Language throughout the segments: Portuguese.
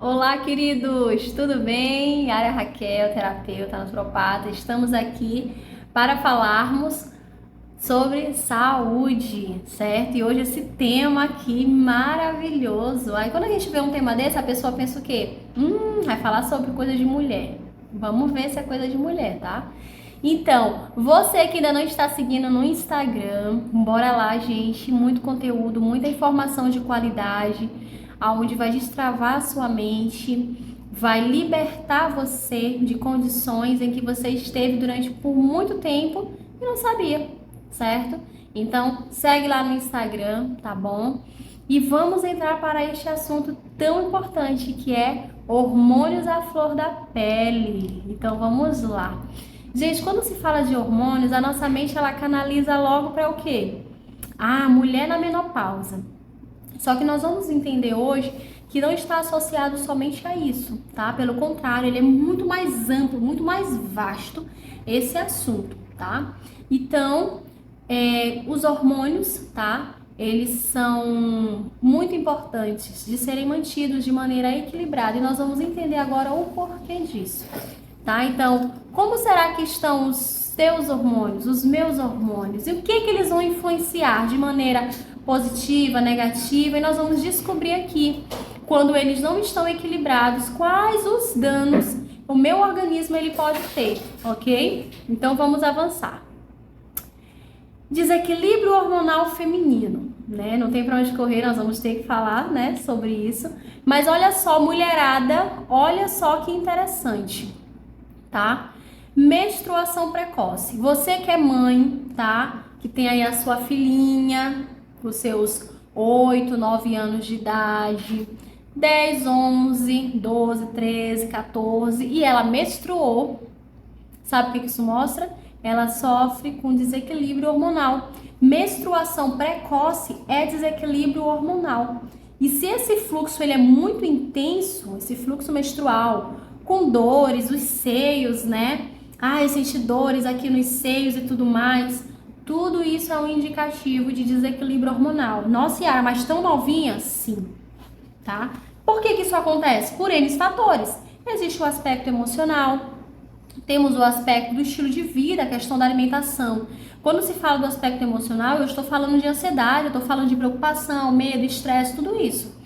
Olá, queridos! Tudo bem? Yara Raquel, terapeuta, naturopata. Estamos aqui para falarmos sobre saúde, certo? E hoje esse tema aqui maravilhoso. Aí quando a gente vê um tema desse, a pessoa pensa o quê? Vai falar sobre coisa de mulher. Vamos ver se é coisa de mulher, tá? Então, você que ainda não está seguindo no Instagram, bora lá, gente. Muito conteúdo, muita informação de qualidade, aonde vai destravar a sua mente, vai libertar você de condições em que você esteve durante por muito tempo e não sabia, certo? Então, segue lá no Instagram, tá bom? E vamos entrar para este assunto tão importante que é hormônios à flor da pele. Então, vamos lá. Gente, quando se fala de hormônios, a nossa mente ela canaliza logo para o quê? Ah, mulher na menopausa. Só que nós vamos entender hoje que não está associado somente a isso, tá? Pelo contrário, ele é muito mais amplo, muito mais vasto esse assunto, tá? Então, os hormônios, tá? Eles são muito importantes de serem mantidos de maneira equilibrada e nós vamos entender agora o porquê disso, tá? Então, como será que estão os teus hormônios, os meus hormônios? E o que eles vão influenciar de maneira positiva, negativa? E nós vamos descobrir aqui, quando eles não estão equilibrados, quais os danos o meu organismo ele pode ter, ok? Então, vamos avançar. Desequilíbrio hormonal feminino, né? Não tem pra onde correr, nós vamos ter que falar, né, sobre isso. Mas olha só, mulherada, olha só que interessante, tá? Menstruação precoce. Você que é mãe, tá? Que tem aí a sua filhinha, os seus 8, 9 anos de idade, 10, 11, 12, 13, 14, e ela menstruou. Sabe o que isso mostra? Ela sofre com desequilíbrio hormonal. Menstruação precoce é desequilíbrio hormonal. E se esse fluxo ele é muito intenso, esse fluxo menstrual, com dores, os seios, né? Ah, eu senti dores aqui nos seios e tudo mais. Tudo isso é um indicativo de desequilíbrio hormonal. Nossa, Yara, mas tão novinha? Sim, tá? Por que isso acontece? Por N fatores. Existe o aspecto emocional, temos o aspecto do estilo de vida, a questão da alimentação. Quando se fala do aspecto emocional, eu estou falando de ansiedade, eu estou falando de preocupação, medo, estresse, tudo isso.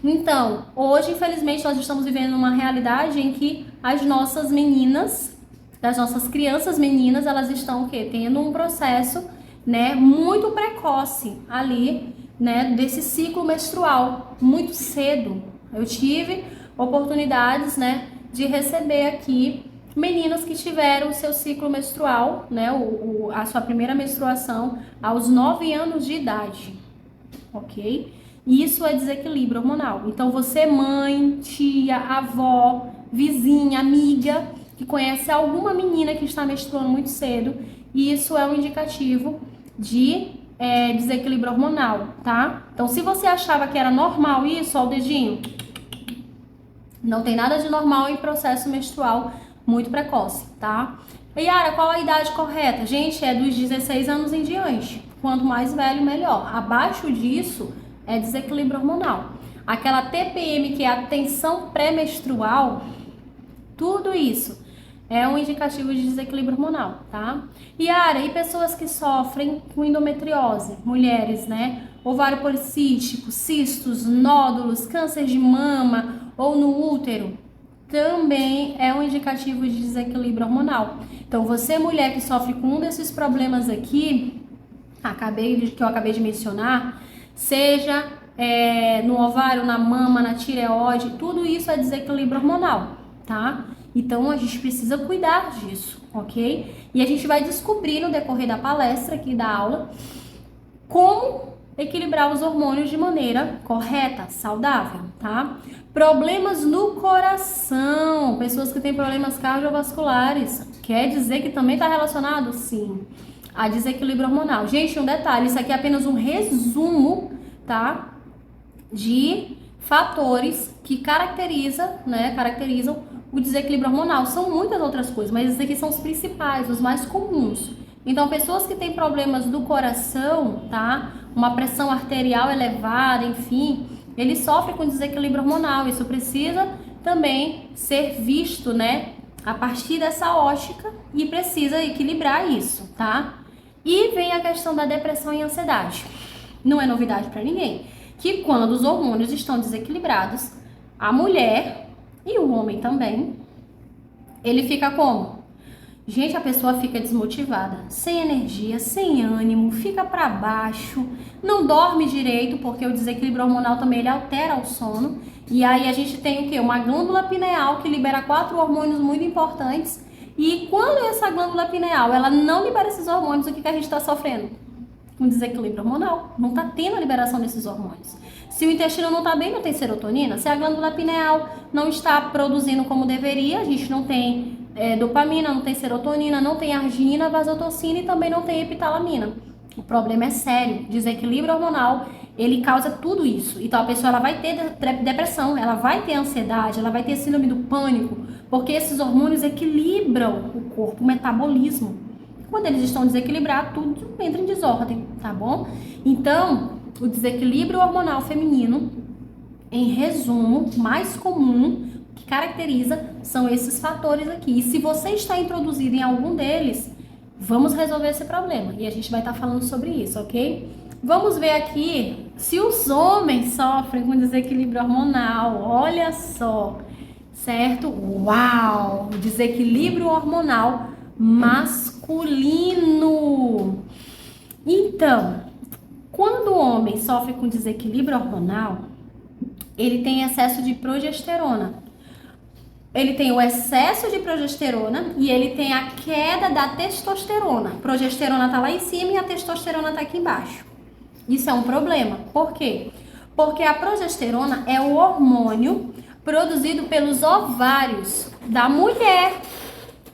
Então, hoje, infelizmente, nós estamos vivendo uma realidade em que as nossas meninas, das nossas crianças meninas, elas estão o quê? Tendo um processo, né, muito precoce ali, né, desse ciclo menstrual, muito cedo. Eu tive oportunidades, né, de receber aqui meninas que tiveram o seu ciclo menstrual, né, a sua primeira menstruação aos 9 anos de idade, ok? Isso é desequilíbrio hormonal. Então, você, mãe, tia, avó, vizinha, amiga, que conhece alguma menina que está menstruando muito cedo, isso é um indicativo de desequilíbrio hormonal, tá? Então, se você achava que era normal isso, ó, o dedinho, não tem nada de normal em processo menstrual muito precoce, tá? Yara, qual a idade correta? Gente, é dos 16 anos em diante. Quanto mais velho, melhor. Abaixo disso é desequilíbrio hormonal. Aquela TPM, que é a tensão pré-menstrual, tudo isso é um indicativo de desequilíbrio hormonal, tá? Yara, e pessoas que sofrem com endometriose? Mulheres, né? Ovário policístico, cistos, nódulos, câncer de mama ou no útero? Também é um indicativo de desequilíbrio hormonal. Então, você, mulher que sofre com um desses problemas aqui, que eu acabei de mencionar, seja no ovário, na mama, na tireoide, tudo isso é desequilíbrio hormonal, tá? Então, a gente precisa cuidar disso, ok? E a gente vai descobrir no decorrer da palestra aqui, da aula, como equilibrar os hormônios de maneira correta, saudável, tá? Problemas no coração, pessoas que têm problemas cardiovasculares, quer dizer que também está relacionado? Sim, a desequilíbrio hormonal. Gente, um detalhe, isso aqui é apenas um resumo, tá? De fatores que caracterizam o desequilíbrio hormonal. São muitas outras coisas, mas esses aqui são os principais, os mais comuns. Então, pessoas que têm problemas do coração, tá? Uma pressão arterial elevada, enfim, ele sofre com desequilíbrio hormonal. Isso precisa também ser visto, né, a partir dessa ótica, e precisa equilibrar isso, tá? E vem a questão da depressão e ansiedade. Não é novidade para ninguém que quando os hormônios estão desequilibrados, a mulher e o homem também, ele fica como? Gente, a pessoa fica desmotivada, sem energia, sem ânimo, fica para baixo, não dorme direito, porque o desequilíbrio hormonal também ele altera o sono. E aí a gente tem o quê? Uma glândula pineal que libera 4 hormônios muito importantes. E quando essa glândula pineal ela não libera esses hormônios, o que a gente está sofrendo? Um desequilíbrio hormonal. Não está tendo a liberação desses hormônios. Se o intestino não está bem, não tem serotonina. Se a glândula pineal não está produzindo como deveria, a gente não tem dopamina, não tem serotonina, não tem arginina, vasotocina e também não tem epitalamina. O problema é sério. Desequilíbrio hormonal, ele causa tudo isso. Então a pessoa ela vai ter depressão, ela vai ter ansiedade, ela vai ter síndrome do pânico, porque esses hormônios equilibram o corpo, o metabolismo. Quando eles estão desequilibrados, tudo entra em desordem, tá bom? Então, o desequilíbrio hormonal feminino, em resumo, mais comum, que caracteriza, são esses fatores aqui. E se você está introduzido em algum deles, vamos resolver esse problema. E a gente vai estar falando sobre isso, ok? Vamos ver aqui se os homens sofrem com desequilíbrio hormonal. Olha só, certo? Uau! Desequilíbrio hormonal masculino. Então, quando o homem sofre com desequilíbrio hormonal, ele tem excesso de progesterona. Ele tem o excesso de progesterona e ele tem a queda da testosterona. A progesterona está lá em cima e a testosterona está aqui embaixo. Isso é um problema. Por quê? Porque a progesterona é o hormônio produzido pelos ovários da mulher.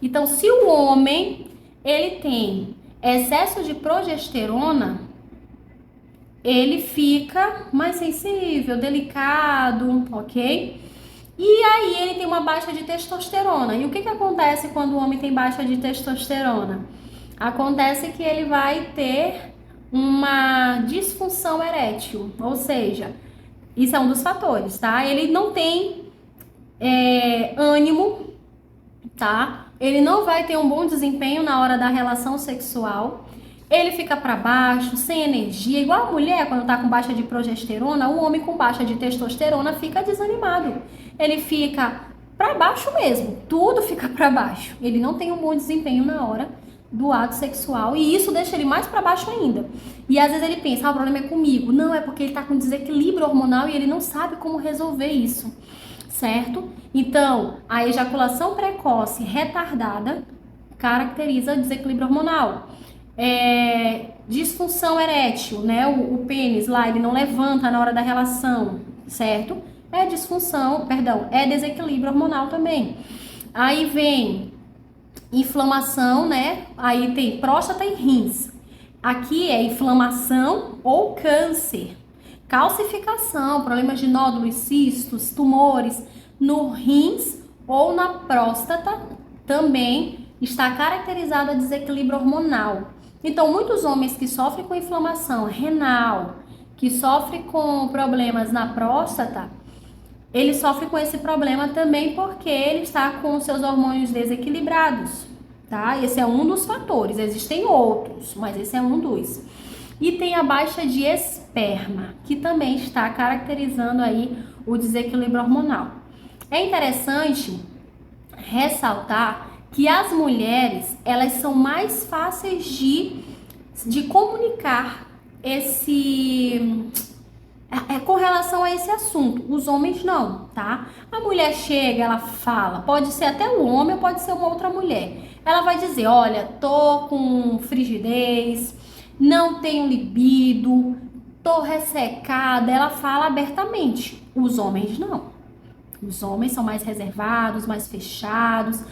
Então, se o homem ele tem excesso de progesterona, ele fica mais sensível, delicado, ok? E aí ele tem uma baixa de testosterona. E o que acontece quando o homem tem baixa de testosterona? Acontece que ele vai ter uma disfunção erétil, ou seja, isso é um dos fatores, tá? Ele não tem ânimo, tá? Ele não vai ter um bom desempenho na hora da relação sexual. Ele fica para baixo, sem energia, igual a mulher quando tá com baixa de progesterona, o homem com baixa de testosterona fica desanimado. Ele fica para baixo mesmo, tudo fica para baixo. Ele não tem um bom desempenho na hora do ato sexual e isso deixa ele mais para baixo ainda. E às vezes ele pensa, o problema é comigo. Não, é porque ele tá com desequilíbrio hormonal e ele não sabe como resolver isso, certo? Então, a ejaculação precoce retardada caracteriza desequilíbrio hormonal. Disfunção erétil, né? O pênis lá, ele não levanta na hora da relação, certo? É desequilíbrio hormonal também. Aí vem inflamação, né? Aí tem próstata e rins. Aqui é inflamação ou câncer. Calcificação, problemas de nódulos, cistos, tumores no rins ou na próstata também está caracterizado a desequilíbrio hormonal. Então, muitos homens que sofrem com inflamação renal, que sofrem com problemas na próstata, ele sofre com esse problema também porque ele está com seus hormônios desequilibrados, tá? Esse é um dos fatores, existem outros, mas esse é um dos. E tem a baixa de esperma, que também está caracterizando aí o desequilíbrio hormonal. É interessante ressaltar que as mulheres, elas são mais fáceis de comunicar com relação a esse assunto. Os homens não, tá? A mulher chega, ela fala, pode ser até um homem ou pode ser uma outra mulher. Ela vai dizer, olha, tô com frigidez, não tenho libido, tô ressecada. Ela fala abertamente. Os homens não. Os homens são mais reservados, mais fechados.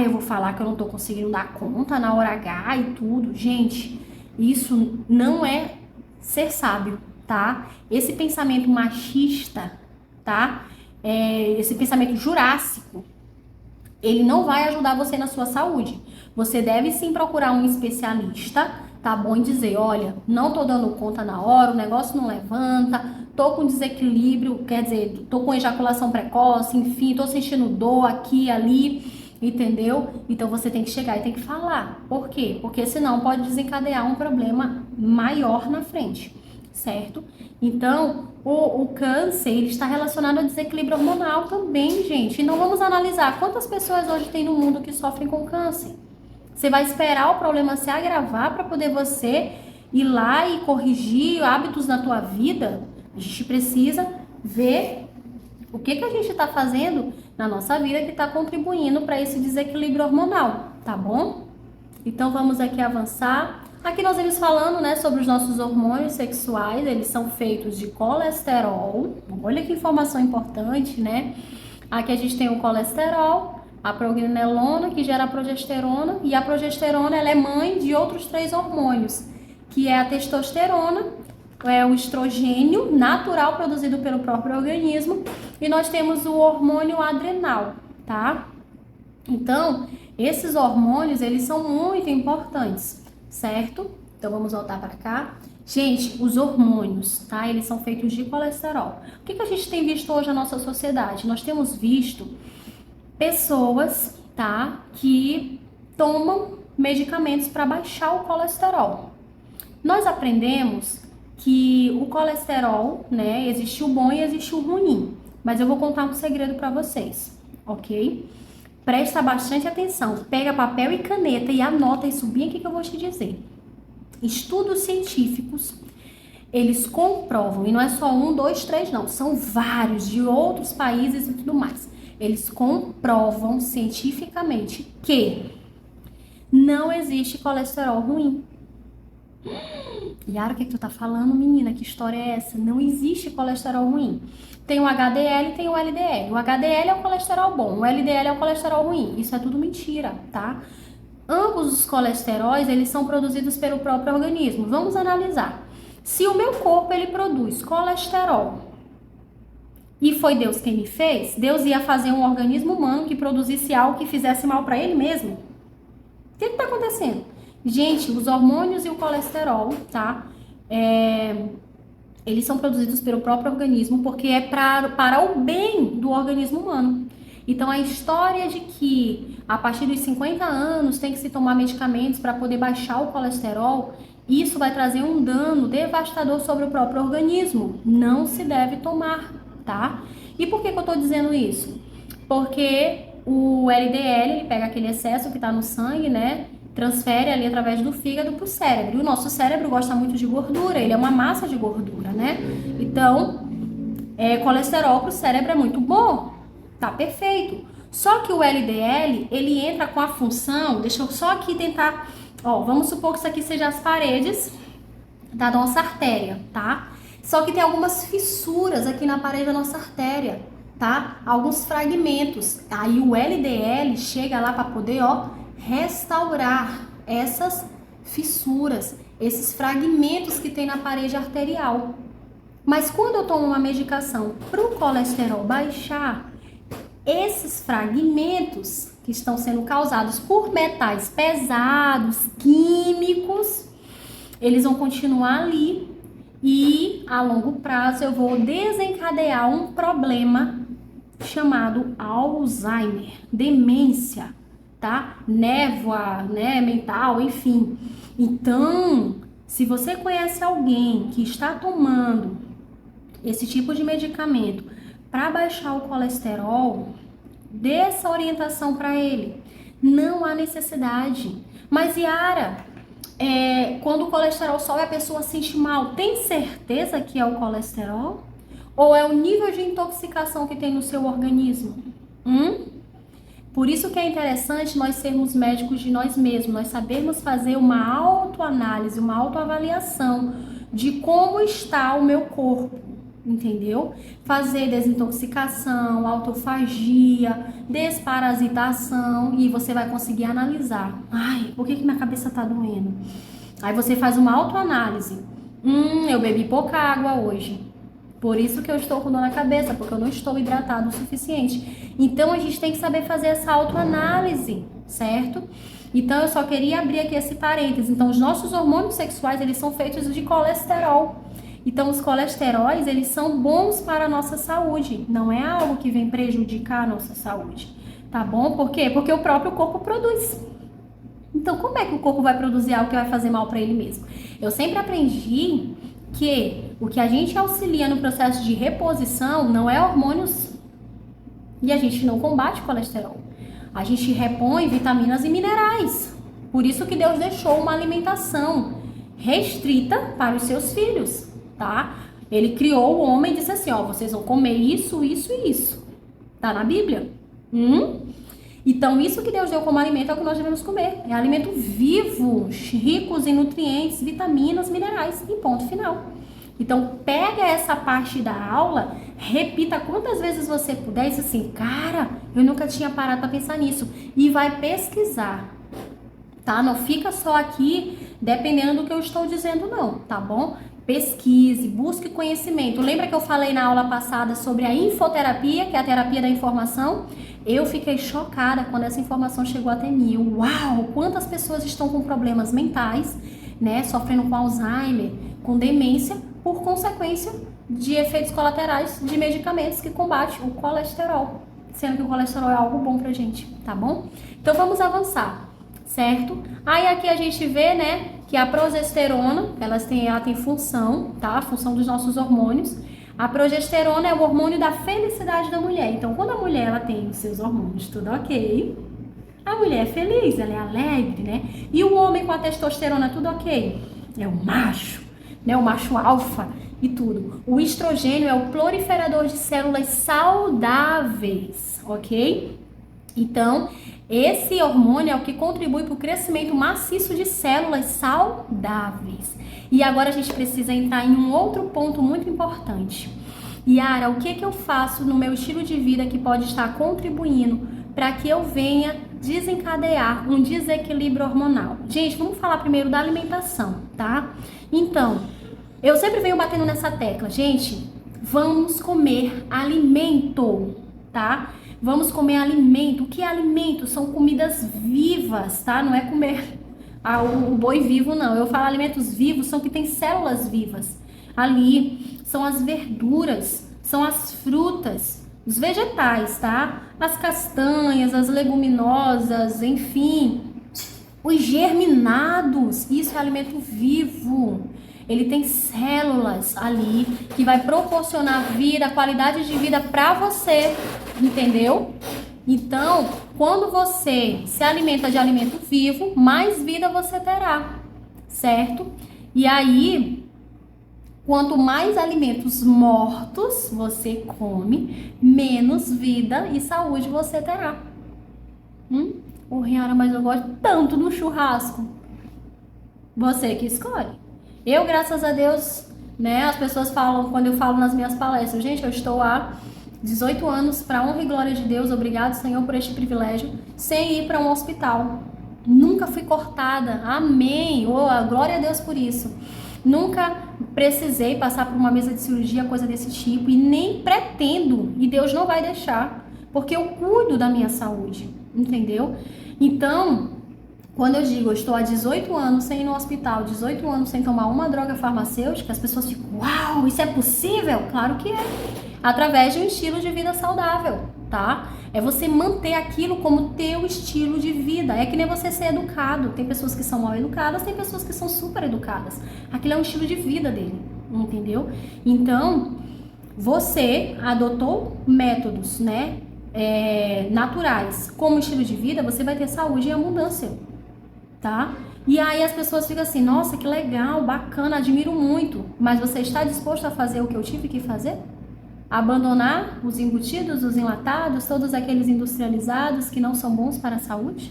Eu vou falar que eu não tô conseguindo dar conta na hora H e tudo. Gente, isso não é ser sábio, tá? Esse pensamento machista, tá? Esse pensamento jurássico, ele não vai ajudar você na sua saúde. Você deve sim procurar um especialista, tá bom? E dizer, olha, não tô dando conta na hora, o negócio não levanta, tô com desequilíbrio, quer dizer, tô com ejaculação precoce, enfim, tô sentindo dor aqui e ali, entendeu? Então você tem que chegar e tem que falar. Por quê? Porque senão pode desencadear um problema maior na frente, certo? Então, o câncer, ele está relacionado ao desequilíbrio hormonal também, gente. E não vamos analisar quantas pessoas hoje tem no mundo que sofrem com câncer. Você vai esperar o problema se agravar para poder você ir lá e corrigir hábitos na tua vida? A gente precisa ver o que a gente está fazendo na nossa vida que está contribuindo para esse desequilíbrio hormonal, tá bom? Então vamos aqui avançar. Aqui nós vamos falando, né, sobre os nossos hormônios sexuais. Eles são feitos de colesterol. Olha que informação importante, né? Aqui a gente tem o colesterol, a progranelona, que gera a progesterona, e a progesterona ela é mãe de outros 3 hormônios, que é a testosterona, é o estrogênio natural produzido pelo próprio organismo, e nós temos o hormônio adrenal, tá? Então, esses hormônios, eles são muito importantes, certo? Então, vamos voltar para cá. Gente, os hormônios, tá? Eles são feitos de colesterol. O que a gente tem visto hoje na nossa sociedade? Nós temos visto pessoas, tá? Que tomam medicamentos para baixar o colesterol. Nós aprendemos que o colesterol, né? Existe o bom e existe o ruim. Mas eu vou contar um segredo para vocês, ok? Presta bastante atenção, pega papel e caneta e anota isso bem aqui que eu vou te dizer. Estudos científicos, eles comprovam, e não é só 1, 2, 3 não, são vários de outros países e tudo mais. Eles comprovam cientificamente que não existe colesterol ruim. Yara, o que tu tá falando, menina? Que história é essa? Não existe colesterol ruim. Tem o HDL e tem o LDL. O HDL é o colesterol bom, o LDL é o colesterol ruim. Isso é tudo mentira, tá? Ambos os colesteróis, eles são produzidos pelo próprio organismo. Vamos analisar. Se o meu corpo, ele produz colesterol e foi Deus quem me fez, Deus ia fazer um organismo humano que produzisse algo que fizesse mal para ele mesmo? O que tá acontecendo? Gente, os hormônios e o colesterol, tá? Eles são produzidos pelo próprio organismo porque é para o bem do organismo humano. Então, a história de que a partir dos 50 anos tem que se tomar medicamentos para poder baixar o colesterol, isso vai trazer um dano devastador sobre o próprio organismo. Não se deve tomar, tá? E por que eu tô dizendo isso? Porque o LDL, ele pega aquele excesso que tá no sangue, né? Transfere ali através do fígado para o cérebro. E o nosso cérebro gosta muito de gordura, ele é uma massa de gordura, né? Então, colesterol para o cérebro é muito bom, tá perfeito. Só que o LDL, ele entra com a função, deixa eu só aqui tentar, ó, vamos supor que isso aqui seja as paredes da nossa artéria, tá? Só que tem algumas fissuras aqui na parede da nossa artéria, tá? Alguns fragmentos. Aí o LDL chega lá para poder, ó, restaurar essas fissuras, esses fragmentos que tem na parede arterial. Mas quando eu tomo uma medicação para o colesterol baixar, esses fragmentos que estão sendo causados por metais pesados, químicos, eles vão continuar ali e a longo prazo eu vou desencadear um problema chamado Alzheimer, demência, tá? Névoa, né, mental, enfim. Então, se você conhece alguém que está tomando esse tipo de medicamento para baixar o colesterol, dê essa orientação para ele. Não há necessidade. Mas, Yara, quando o colesterol sobe, a pessoa sente mal. Tem certeza que é o colesterol? Ou é o nível de intoxicação que tem no seu organismo? Por isso que é interessante nós sermos médicos de nós mesmos, nós sabermos fazer uma autoanálise, uma autoavaliação de como está o meu corpo, entendeu? Fazer desintoxicação, autofagia, desparasitação e você vai conseguir analisar. Ai, por que minha cabeça tá doendo? Aí você faz uma autoanálise. Eu bebi pouca água hoje. Por isso que eu estou com dor na cabeça, porque eu não estou hidratado o suficiente. Então, a gente tem que saber fazer essa autoanálise, certo? Então, eu só queria abrir aqui esse parênteses. Então, os nossos hormônios sexuais, eles são feitos de colesterol. Então, os colesteróis, eles são bons para a nossa saúde, não é algo que vem prejudicar a nossa saúde, tá bom? Por quê? Porque o próprio corpo produz. Então, como é que o corpo vai produzir algo que vai fazer mal para ele mesmo? Eu sempre aprendi que o que a gente auxilia no processo de reposição não é hormônios e a gente não combate colesterol. A gente repõe vitaminas e minerais. Por isso que Deus deixou uma alimentação restrita para os seus filhos, tá? Ele criou o homem e disse assim, ó, vocês vão comer isso, isso e isso. Tá na Bíblia? Então, isso que Deus deu como alimento é o que nós devemos comer. É alimento vivo, ricos em nutrientes, vitaminas, minerais e ponto final. Então, pega essa parte da aula, repita quantas vezes você puder e diz assim, cara, eu nunca tinha parado para pensar nisso. E vai pesquisar, tá? Não fica só aqui dependendo do que eu estou dizendo não, tá bom? Pesquise, busque conhecimento. Lembra que eu falei na aula passada sobre a infoterapia, que é a terapia da informação? Eu fiquei chocada quando essa informação chegou até mim. Uau, quantas pessoas estão com problemas mentais, né? Sofrendo com Alzheimer, com demência, por consequência de efeitos colaterais de medicamentos que combatem o colesterol. Sendo que o colesterol é algo bom pra gente, tá bom? Então vamos avançar, certo? Aí aqui a gente vê, né, que a progesterona, ela tem função, tá? A função dos nossos hormônios. A progesterona é o hormônio da felicidade da mulher. Então, quando a mulher ela tem os seus hormônios tudo ok, a mulher é feliz, ela é alegre, né? E o homem com a testosterona tudo ok, é o macho, né? O macho alfa e tudo. O estrogênio é o proliferador de células saudáveis, ok? Então, esse hormônio é o que contribui para o crescimento maciço de células saudáveis. E agora a gente precisa entrar em um outro ponto muito importante. Yara, o que eu faço no meu estilo de vida que pode estar contribuindo para que eu venha desencadear um desequilíbrio hormonal? Gente, vamos falar primeiro da alimentação, tá? Então, eu sempre venho batendo nessa tecla. Gente, vamos comer alimento, tá? Vamos comer alimento. O que é alimento? São comidas vivas, tá? Não é comer o boi vivo, não. Eu falo alimentos vivos, são que tem células vivas. Ali são as verduras, são as frutas, os vegetais, tá? As castanhas, as leguminosas, enfim. Os germinados, isso é alimento vivo. Ele tem células ali que vai proporcionar vida, qualidade de vida para você, entendeu? Então, quando você se alimenta de alimento vivo, mais vida você terá, certo? E aí, quanto mais alimentos mortos você come, menos vida e saúde você terá. Ô, Riara, mas eu gosto tanto do churrasco. Você que escolhe. Eu, graças a Deus, né, as pessoas falam, quando eu falo nas minhas palestras, gente, eu estou há 18 anos, para honra e glória de Deus, obrigado, Senhor, por este privilégio, sem ir para um hospital. Nunca fui cortada, amém, glória a Deus por isso. Nunca precisei passar por uma mesa de cirurgia, coisa desse tipo, e nem pretendo, e Deus não vai deixar, porque eu cuido da minha saúde, entendeu? Então, quando eu digo, eu estou há 18 anos sem ir no hospital, 18 anos sem tomar uma droga farmacêutica, as pessoas ficam, uau, isso é possível? Claro que é. Através de um estilo de vida saudável, tá? É você manter aquilo como teu estilo de vida. É que nem você ser educado. Tem pessoas que são mal educadas, tem pessoas que são super educadas. Aquilo é um estilo de vida dele, entendeu? Então, você adotou métodos, né, naturais como estilo de vida, você vai ter saúde e abundância, tá? E aí as pessoas ficam assim, nossa, que legal, bacana, admiro muito. Mas você está disposto a fazer o que eu tive que fazer? Abandonar os embutidos, os enlatados, todos aqueles industrializados que não são bons para a saúde?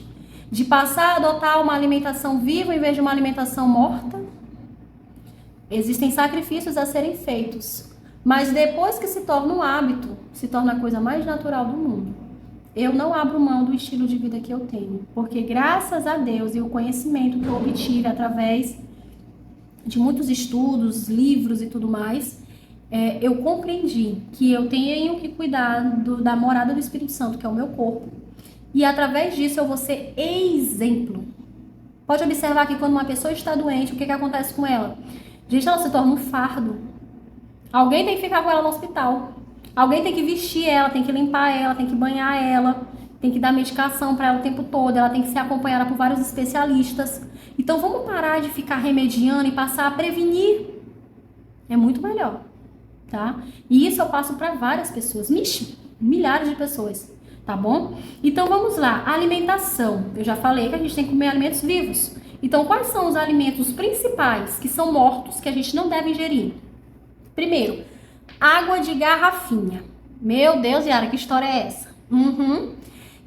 De passar a adotar uma alimentação viva em vez de uma alimentação morta? Existem sacrifícios a serem feitos, mas depois que se torna um hábito, se torna a coisa mais natural do mundo. Eu não abro mão do estilo de vida que eu tenho, porque graças a Deus e o conhecimento que eu obtive através de muitos estudos, livros e tudo mais, eu compreendi que eu tenho que cuidar da morada do Espírito Santo, que é o meu corpo. E através disso eu vou ser exemplo. Pode observar que quando uma pessoa está doente, o que acontece com ela? Gente, ela se torna um fardo. Alguém tem que ficar com ela no hospital. Alguém tem que vestir ela, tem que limpar ela, tem que banhar ela, tem que dar medicação para ela o tempo todo, ela tem que ser acompanhada por vários especialistas. Então vamos parar de ficar remediando e passar a prevenir. É muito melhor, tá? E isso eu passo para várias pessoas, milhares de pessoas, tá bom? Então vamos lá, alimentação. Eu já falei que a gente tem que comer alimentos vivos. Então quais são os alimentos principais que são mortos que a gente não deve ingerir? Primeiro, água de garrafinha. Meu Deus, Yara, que história é essa?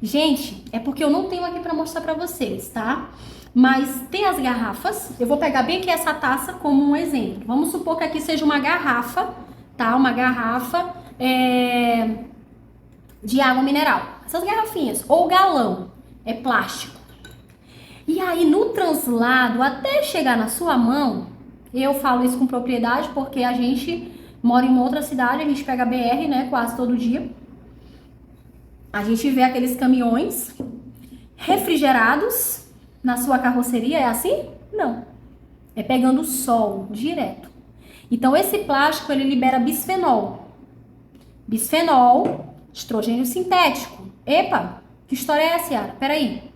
Gente, é porque eu não tenho aqui para mostrar para vocês, tá? Mas tem as garrafas. Eu vou pegar bem aqui essa taça como um exemplo. Vamos supor que aqui seja uma garrafa, tá? Uma garrafa de água mineral. Essas garrafinhas. Ou galão. É plástico. E aí, no translado, até chegar na sua mão, eu falo isso com propriedade porque a gente mora em uma outra cidade, a gente pega BR, né, quase todo dia. A gente vê aqueles caminhões refrigerados na sua carroceria, é assim? Não. É pegando sol direto. Então, esse plástico, ele libera bisfenol. Bisfenol, estrogênio sintético. Epa, que história é essa, Yara? Peraí.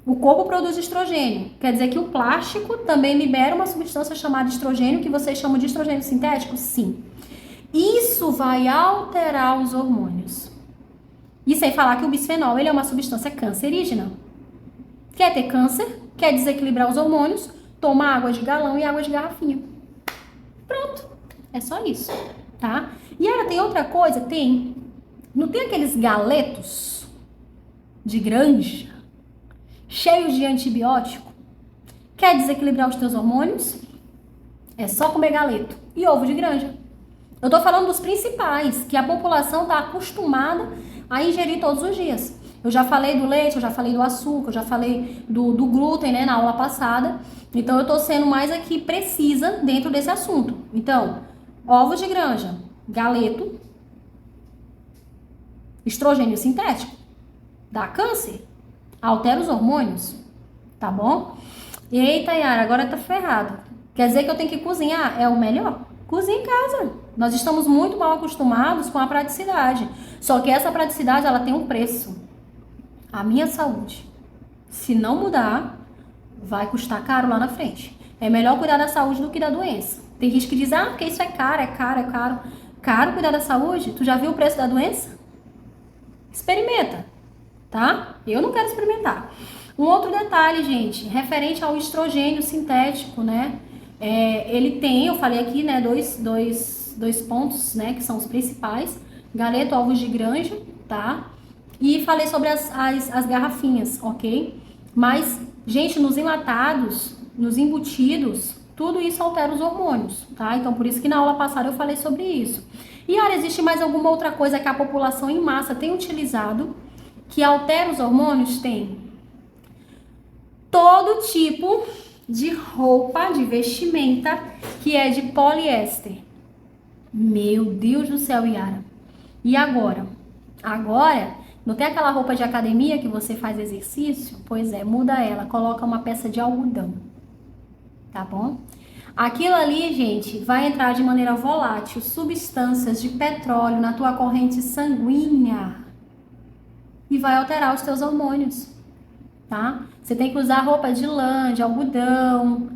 O corpo produz estrogênio. Quer dizer que o plástico também libera uma substância chamada estrogênio, que vocês chamam de estrogênio sintético? Sim. Isso vai alterar os hormônios. E sem falar que o bisfenol, ele é uma substância cancerígena. Quer ter câncer? Quer desequilibrar os hormônios? Toma água de galão e água de garrafinha. Pronto. É só isso, tá? E aí tem outra coisa? Tem. Não tem aqueles galetos de granja, cheios de antibiótico? Quer desequilibrar os teus hormônios? É só comer galeto e ovo de granja. Eu tô falando dos principais, que a população tá acostumada a ingerir todos os dias. Eu já falei do leite, eu já falei do açúcar, eu já falei do glúten, né, na aula passada. Então, eu tô sendo mais aqui precisa dentro desse assunto. Então, ovos de granja, galeto, estrogênio sintético, dá câncer, altera os hormônios, tá bom? Eita, Yara, agora tá ferrado. Quer dizer que eu tenho que cozinhar? É o melhor? Cozinha em casa. Nós estamos muito mal acostumados com a praticidade. Só que essa praticidade, ela tem um preço. A minha saúde. Se não mudar, vai custar caro lá na frente. É melhor cuidar da saúde do que da doença. Tem gente que diz, porque isso é caro, é caro, é caro. Caro cuidar da saúde? Tu já viu o preço da doença? Experimenta, tá? Eu não quero experimentar. Um outro detalhe, gente, referente ao estrogênio sintético, né? Ele tem, eu falei aqui, né, dois pontos, né, que são os principais. Galeto, ovos de granja, tá? E falei sobre as garrafinhas, ok? Mas, gente, nos enlatados, nos embutidos, tudo isso altera os hormônios, tá? Então, por isso que na aula passada eu falei sobre isso. E, olha, existe mais alguma outra coisa que a população em massa tem utilizado que altera os hormônios? Tem. Todo tipo de roupa, de vestimenta que é de poliéster. Meu Deus do céu, Yara. E agora? Agora, não tem aquela roupa de academia que você faz exercício? Pois é, muda ela, coloca uma peça de algodão, tá bom? Aquilo ali, gente, vai entrar de maneira volátil, substâncias de petróleo na tua corrente sanguínea e vai alterar os teus hormônios, tá? Você tem que usar roupa de lã, de algodão,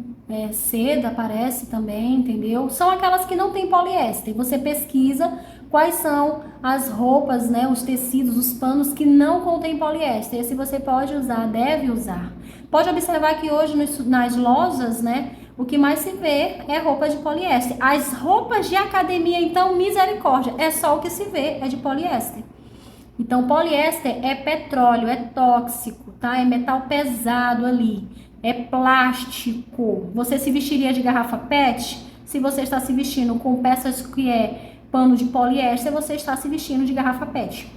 seda parece também, entendeu? São aquelas que não tem poliéster. Você pesquisa quais são as roupas, né, os tecidos, os panos que não contêm poliéster. Esse você pode usar, deve usar. Pode observar que hoje nas lojas, né, o que mais se vê é roupa de poliéster. As roupas de academia, então, misericórdia, é só o que se vê, é de poliéster. Então, poliéster é petróleo, é tóxico, tá? É metal pesado ali, é plástico. Você se vestiria de garrafa PET? Se você está se vestindo com peças que é pano de poliéster, você está se vestindo de garrafa PET.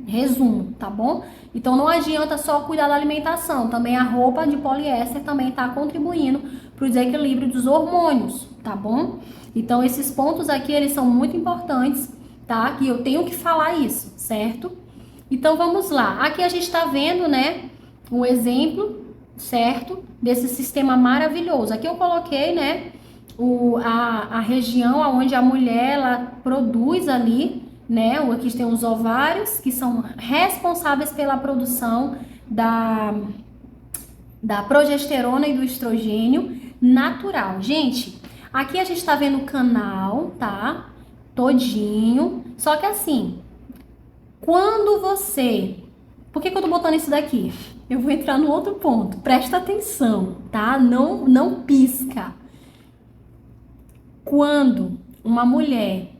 Resumo, tá bom? Então, não adianta só cuidar da alimentação. Também a roupa de poliéster também está contribuindo para o desequilíbrio dos hormônios, tá bom? Então, esses pontos aqui, eles são muito importantes, tá? Que eu tenho que falar isso, certo? Então, vamos lá. Aqui a gente está vendo, né, um exemplo, certo? Desse sistema maravilhoso. Aqui eu coloquei, né, a região onde a mulher ela produz ali, né? Aqui tem os ovários que são responsáveis pela produção da progesterona e do estrogênio natural. Gente, aqui a gente tá vendo o canal, tá? Todinho. Só que assim, quando você... Por que eu tô botando isso daqui? Eu vou entrar no outro ponto. Presta atenção, tá? Não pisca. Quando uma mulher,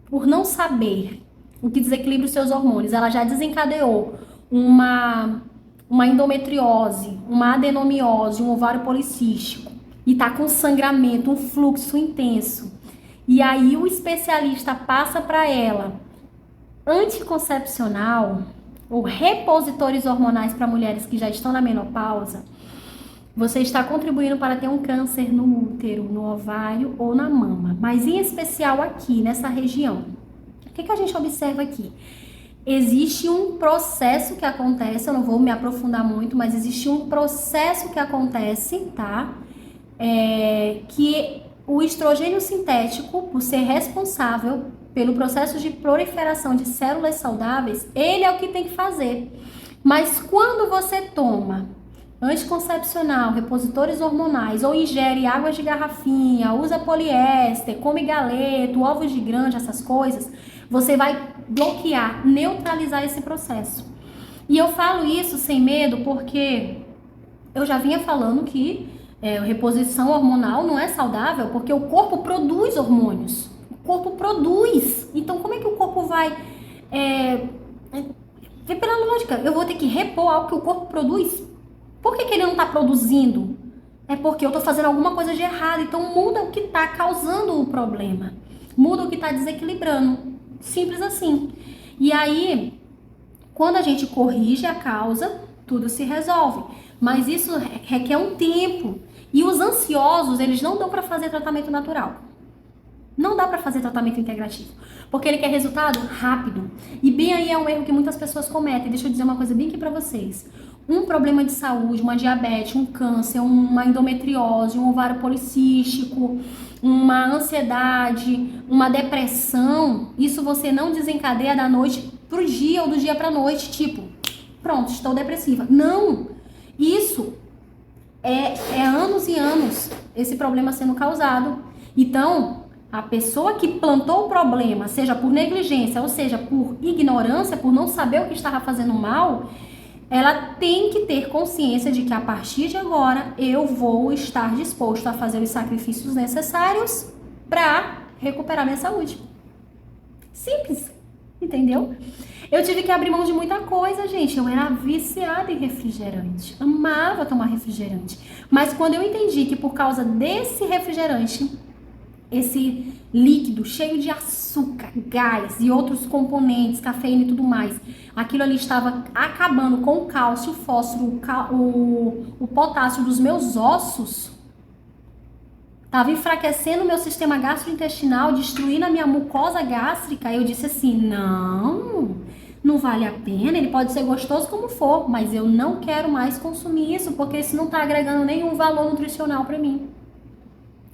por não saber o que desequilibra os seus hormônios, ela já desencadeou uma endometriose, uma adenomiose, um ovário policístico, e tá com sangramento, um fluxo intenso, e aí o especialista passa para ela anticoncepcional ou repositores hormonais para mulheres que já estão na menopausa, você está contribuindo para ter um câncer no útero, no ovário ou na mama, mas em especial aqui, nessa região. O que a gente observa aqui? Existe um processo que acontece, eu não vou me aprofundar muito, mas existe um processo que acontece, tá? Que o estrogênio sintético, por ser responsável pelo processo de proliferação de células saudáveis, ele é o que tem que fazer. Mas quando você toma anticoncepcional, repositores hormonais, ou ingere águas de garrafinha, usa poliéster, come galeto, ovos de granja, essas coisas, você vai bloquear, neutralizar esse processo. E eu falo isso sem medo porque eu já vinha falando que reposição hormonal não é saudável porque o corpo produz hormônios. O corpo produz. Então, como é que o corpo vai... pela lógica, eu vou ter que repor algo que o corpo produz? Por que ele não está produzindo? É porque eu estou fazendo alguma coisa de errado. Então, muda o que está causando o problema. Muda o que está desequilibrando. Simples assim. E aí, quando a gente corrige a causa, tudo se resolve. Mas isso requer um tempo. E os ansiosos, eles não dão para fazer tratamento natural. Não dá para fazer tratamento integrativo. Porque ele quer resultado rápido. E bem aí é um erro que muitas pessoas cometem. Deixa eu dizer uma coisa bem aqui para vocês. Um problema de saúde, uma diabetes, um câncer, uma endometriose, um ovário policístico, uma ansiedade, uma depressão, isso você não desencadeia da noite pro dia ou do dia pra noite, tipo, pronto, estou depressiva. Não! Isso é anos e anos esse problema sendo causado. Então, a pessoa que plantou o problema, seja por negligência, ou seja, por ignorância, por não saber o que estava fazendo mal, ela tem que ter consciência de que a partir de agora eu vou estar disposto a fazer os sacrifícios necessários para recuperar minha saúde. Simples, entendeu? Eu tive que abrir mão de muita coisa, gente. Eu era viciada em refrigerante, amava tomar refrigerante. Mas quando eu entendi que por causa desse refrigerante, esse líquido cheio de açúcar, gás e outros componentes, cafeína e tudo mais, aquilo ali estava acabando com o cálcio, o fósforo, o potássio dos meus ossos, estava enfraquecendo o meu sistema gastrointestinal, destruindo a minha mucosa gástrica. Eu disse assim, não vale a pena, ele pode ser gostoso como for, mas eu não quero mais consumir isso, porque isso não está agregando nenhum valor nutricional para mim.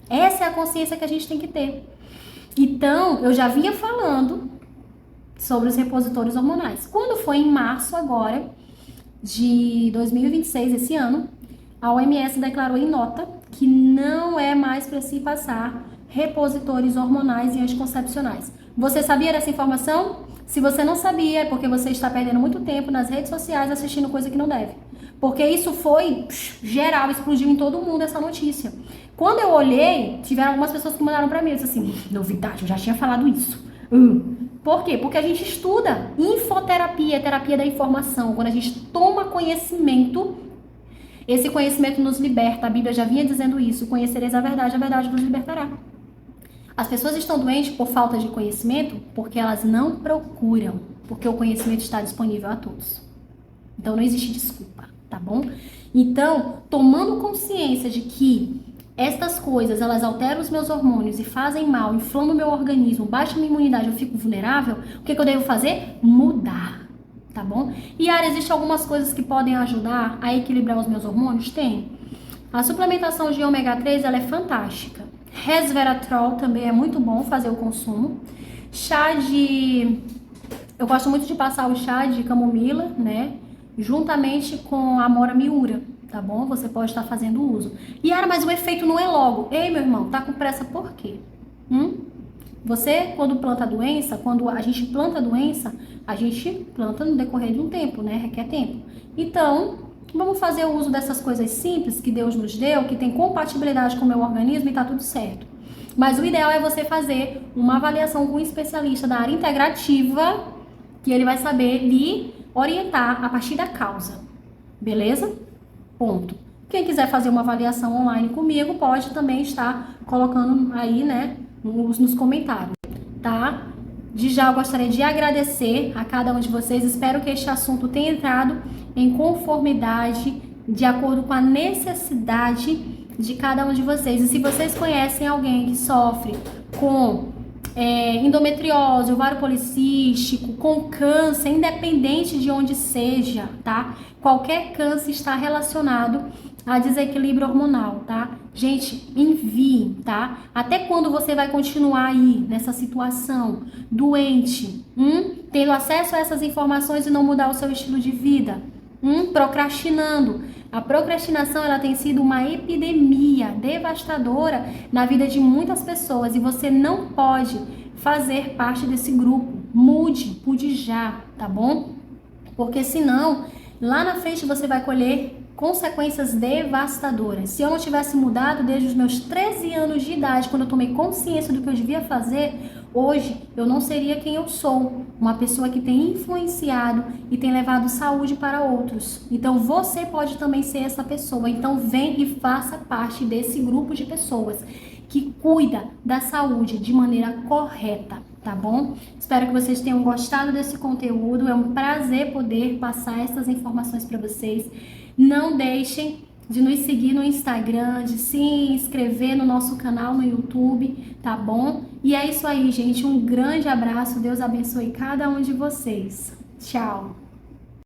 Essa é a consciência que a gente tem que ter. Então, eu já vinha falando sobre os repositores hormonais. Quando foi em março agora, de 2026, esse ano, a OMS declarou em nota que não é mais para se passar repositores hormonais e anticoncepcionais. Você sabia dessa informação? Se você não sabia, é porque você está perdendo muito tempo nas redes sociais assistindo coisa que não deve. Porque isso foi geral, explodiu em todo mundo essa notícia. Quando eu olhei, tiveram algumas pessoas que mandaram pra mim, eu disse assim, novidade, eu já tinha falado isso. Por quê? Porque a gente estuda infoterapia, terapia da informação. Quando a gente toma conhecimento, esse conhecimento nos liberta. A Bíblia já vinha dizendo isso, conhecereis a verdade nos libertará. As pessoas estão doentes por falta de conhecimento porque elas não procuram, porque o conhecimento está disponível a todos. Então não existe desculpa, tá bom? Então, tomando consciência de que estas coisas, elas alteram os meus hormônios e fazem mal, inflamam o meu organismo, baixam minha imunidade, eu fico vulnerável, o que eu devo fazer? Mudar, tá bom? E Yara, existem algumas coisas que podem ajudar a equilibrar os meus hormônios? Tem. A suplementação de ômega 3, ela é fantástica. resveratrol também é muito bom fazer o consumo. Eu gosto muito de passar o chá de camomila, né? Juntamente com a amora miura, tá bom? Você pode estar fazendo uso. Yara, mas o efeito não é logo. Ei, meu irmão, tá com pressa por quê? Você, quando planta a doença, quando a gente planta a doença, a gente planta no decorrer de um tempo, né? Requer tempo. Então, vamos fazer o uso dessas coisas simples que Deus nos deu, que tem compatibilidade com o meu organismo e tá tudo certo. Mas o ideal é você fazer uma avaliação com um especialista da área integrativa, que ele vai saber lhe orientar a partir da causa. Beleza? Ponto. Quem quiser fazer uma avaliação online comigo, pode também estar colocando aí, né, nos comentários, tá? De já eu gostaria de agradecer a cada um de vocês. Espero que este assunto tenha entrado em conformidade, de acordo com a necessidade de cada um de vocês. E se vocês conhecem alguém que sofre com endometriose, ovário policístico, com câncer, independente de onde seja, tá? Qualquer câncer está relacionado a desequilíbrio hormonal, tá? Gente, envie, tá? Até quando você vai continuar aí nessa situação, doente, tendo acesso a essas informações e não mudar o seu estilo de vida? Procrastinando. A procrastinação, ela tem sido uma epidemia devastadora na vida de muitas pessoas e você não pode fazer parte desse grupo. Mude já, tá bom? Porque senão, lá na frente você vai colher consequências devastadoras. Se eu não tivesse mudado desde os meus 13 anos de idade, quando eu tomei consciência do que eu devia fazer, hoje eu não seria quem eu sou, uma pessoa que tem influenciado e tem levado saúde para outros. Então você pode também ser essa pessoa. Então vem e faça parte desse grupo de pessoas que cuida da saúde de maneira correta, tá bom? Espero que vocês tenham gostado desse conteúdo. É um prazer poder passar essas informações para vocês. Não deixem de nos seguir no Instagram, de se inscrever no nosso canal no YouTube, tá bom? E é isso aí, gente. Um grande abraço. Deus abençoe cada um de vocês. Tchau!